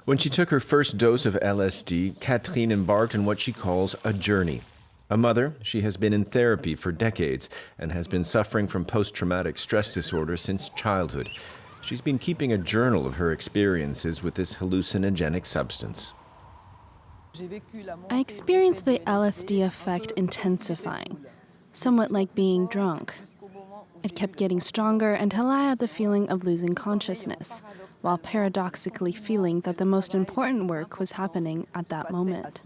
When she took her first dose of LSD, Catherine embarked on what she calls a journey. A mother, she has been in therapy for decades and has been suffering from post-traumatic stress disorder since childhood. She's been keeping a journal of her experiences with this hallucinogenic substance. I experienced the LSD effect intensifying, somewhat like being drunk. It kept getting stronger until I had the feeling of losing consciousness, while paradoxically feeling that the most important work was happening at that moment.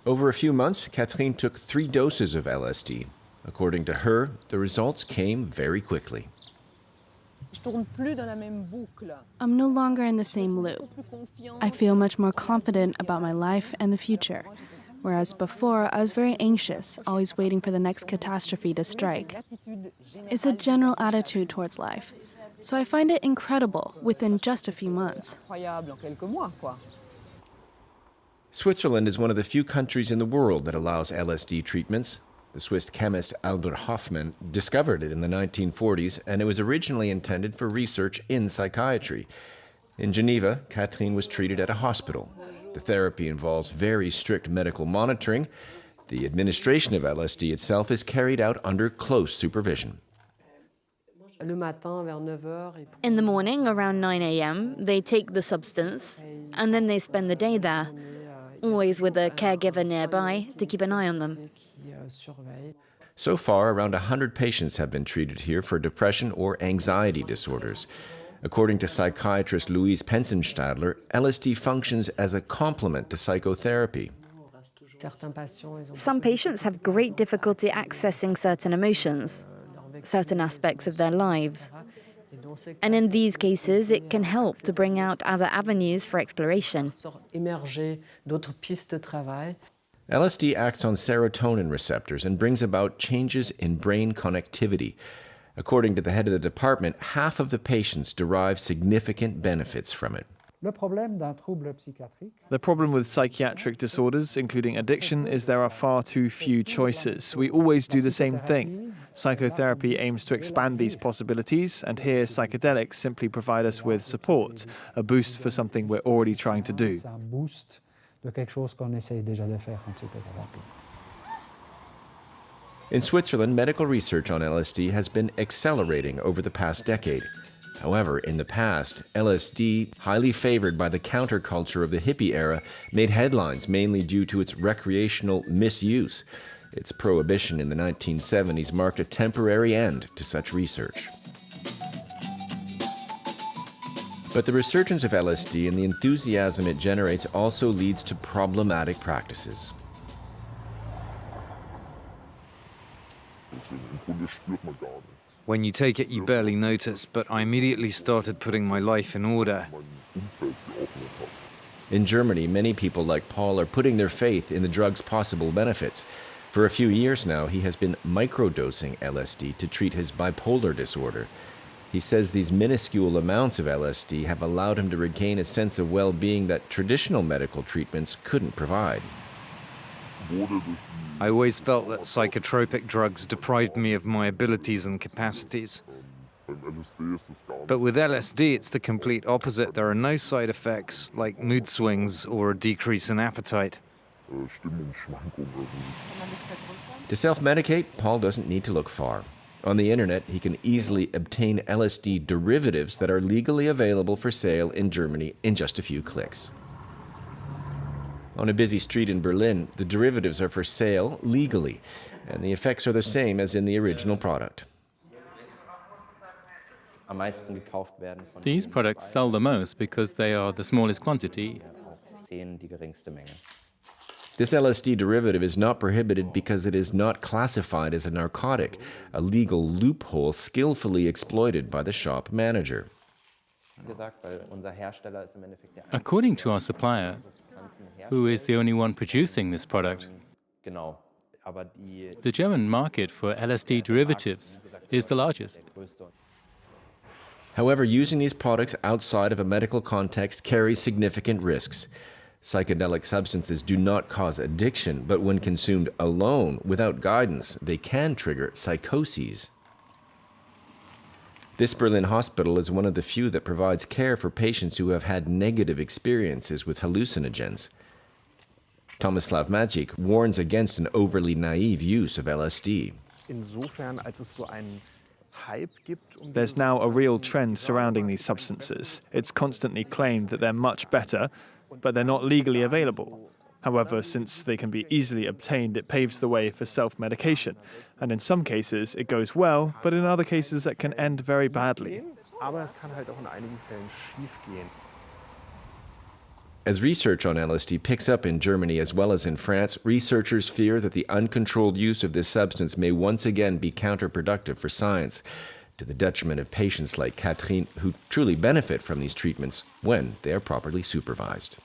Over a few months, Catherine took 3 doses of LSD. According to her, the results came very quickly. I'm no longer in the same loop. I feel much more confident about my life and the future, whereas before I was very anxious, always waiting for the next catastrophe to strike. It's a general attitude towards life, so I find it incredible within just a few months. Switzerland is one of the few countries in the world that allows LSD treatments. The Swiss chemist Albert Hofmann discovered it in the 1940s, and it was originally intended for research in psychiatry. In Geneva, Catherine was treated at a hospital. The therapy involves very strict medical monitoring. The administration of LSD itself is carried out under close supervision. In the morning, around 9 a.m., they take the substance, and then they spend the day there, always with a caregiver nearby to keep an eye on them. So far, around 100 patients have been treated here for depression or anxiety disorders. According to psychiatrist Louise Pensenstadler, LSD functions as a complement to psychotherapy. Some patients have great difficulty accessing certain emotions, certain aspects of their lives. And in these cases, it can help to bring out other avenues for exploration. LSD acts on serotonin receptors and brings about changes in brain connectivity. According to the head of the department, half of the patients derive significant benefits from it. The problem with psychiatric disorders, including addiction, is there are far too few choices. We always do the same thing. Psychotherapy aims to expand these possibilities, and here psychedelics simply provide us with support, a boost for something we're already trying to do. In Switzerland, medical research on LSD has been accelerating over the past decade. However, in the past, LSD, highly favored by the counterculture of the hippie era, made headlines mainly due to its recreational misuse. Its prohibition in the 1970s marked a temporary end to such research. But the resurgence of LSD and the enthusiasm it generates also leads to problematic practices. When you take it, you barely notice, but I immediately started putting my life in order. In Germany, many people like Paul are putting their faith in the drug's possible benefits. For a few years now, he has been microdosing LSD to treat his bipolar disorder. He says these minuscule amounts of LSD have allowed him to regain a sense of well-being that traditional medical treatments couldn't provide. I always felt that psychotropic drugs deprived me of my abilities and capacities. But with LSD, it's the complete opposite. There are no side effects, like mood swings or a decrease in appetite. To self-medicate, Paul doesn't need to look far. On the internet, he can easily obtain LSD derivatives that are legally available for sale in Germany in just a few clicks. On a busy street in Berlin, the derivatives are for sale legally, and the effects are the same as in the original product. These products sell the most because they are the smallest quantity. This LSD derivative is not prohibited because it is not classified as a narcotic, a legal loophole skillfully exploited by the shop manager. According to our supplier, who is the only one producing this product, the German market for LSD derivatives is the largest. However, using these products outside of a medical context carries significant risks. Psychedelic substances do not cause addiction, but when consumed alone, without guidance, they can trigger psychoses. This Berlin hospital is one of the few that provides care for patients who have had negative experiences with hallucinogens. Tomislav Maciek warns against an overly naive use of LSD. There's now a real trend surrounding these substances. It's constantly claimed that they're much better, but they're not legally available. However, since they can be easily obtained, it paves the way for self-medication. And in some cases, it goes well, but in other cases, it can end very badly. As research on LSD picks up in Germany as well as in France, researchers fear that the uncontrolled use of this substance may once again be counterproductive for science, to the detriment of patients like Catherine who truly benefit from these treatments when they are properly supervised.